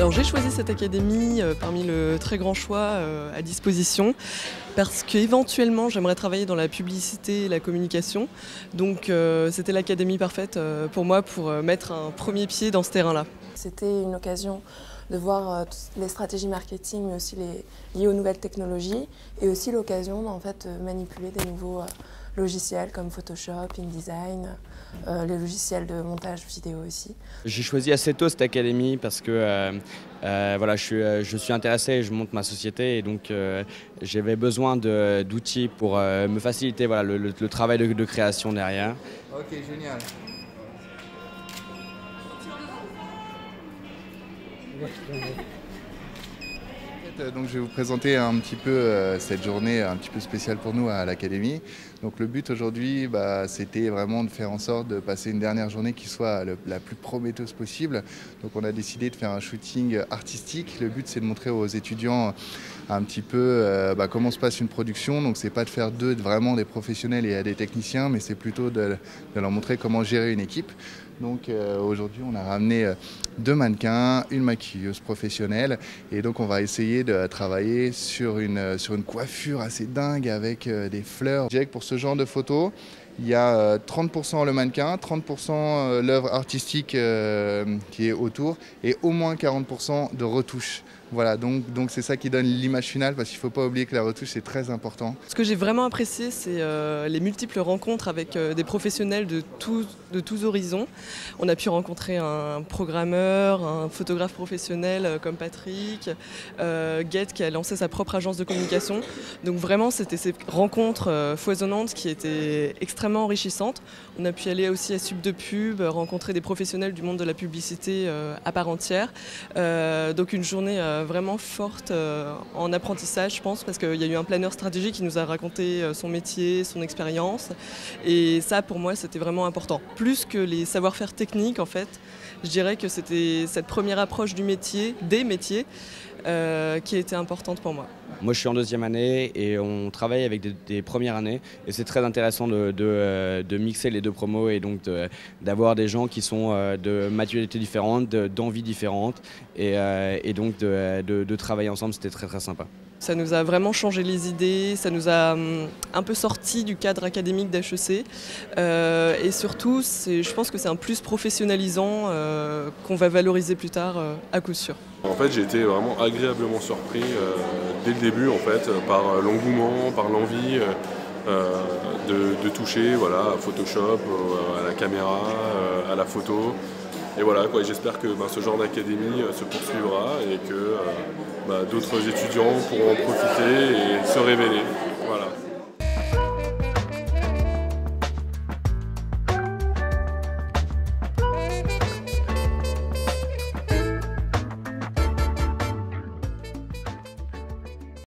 Alors j'ai choisi cette académie parmi le très grand choix à disposition parce qu'éventuellement j'aimerais travailler dans la publicité et la communication. Donc c'était l'académie parfaite pour moi pour mettre un premier pied dans ce terrain-là. C'était une occasion de voir les stratégies marketing, mais aussi liées aux nouvelles technologies, et aussi l'occasion en fait, de manipuler des nouveaux logiciels comme Photoshop, InDesign, les logiciels de montage vidéo aussi. J'ai choisi assez tôt cette académie parce que voilà, je suis intéressé et je monte ma société, et donc j'avais besoin d'outils pour me faciliter voilà, le travail de création derrière. Ok, génial. Donc je vais vous présenter un petit peu cette journée un petit peu spéciale pour nous à l'académie. Donc le but aujourd'hui, c'était vraiment de faire en sorte de passer une dernière journée qui soit la plus prometteuse possible. Donc on a décidé de faire un shooting artistique. Le but, c'est de montrer aux étudiants un petit peu comment se passe une production. Donc c'est pas de faire vraiment des professionnels et des techniciens, mais c'est plutôt de leur montrer comment gérer une équipe. Donc aujourd'hui, on a ramené 2 mannequins, une maquilleuse professionnelle, et donc on va essayer de travailler sur une coiffure assez dingue avec des fleurs. Je dirais que pour ce genre de photos, il y a 30% le mannequin, 30% l'œuvre artistique qui est autour, et au moins 40% de retouches. Voilà, donc c'est ça qui donne l'image finale, parce qu'il ne faut pas oublier que la retouche, c'est très important. Ce que j'ai vraiment apprécié, c'est les multiples rencontres avec des professionnels de tous horizons. On a pu rencontrer un programmeur, un photographe professionnel comme Patrick, Guette qui a lancé sa propre agence de communication. Donc vraiment, c'était ces rencontres foisonnantes qui étaient extrêmement enrichissantes. On a pu aller aussi à Sub de Pub, rencontrer des professionnels du monde de la publicité à part entière. Donc une journée vraiment forte en apprentissage, je pense, parce qu'il y a eu un planeur stratégique qui nous a raconté son métier, son expérience, et ça pour moi c'était vraiment important. Plus que les savoir-faire techniques, en fait, je dirais que c'était cette première approche du métier, des métiers, qui a été importante pour moi. Moi je suis en 2e année et on travaille avec des premières années, et c'est très intéressant de mixer les 2 promos, et donc d'avoir des gens qui sont de maturité différente, d'envie différente, et donc de travailler ensemble. C'était très très sympa. Ça nous a vraiment changé les idées, ça nous a un peu sorti du cadre académique d'HEC, et surtout je pense que c'est un plus professionnalisant qu'on va valoriser plus tard à coup sûr. En fait, j'ai été vraiment agréablement surpris dès le début en fait, par l'engouement, par l'envie de toucher voilà, à Photoshop, à la caméra, à la photo. Et voilà, j'espère que ce genre d'académie se poursuivra et que d'autres étudiants pourront en profiter et se révéler. Voilà.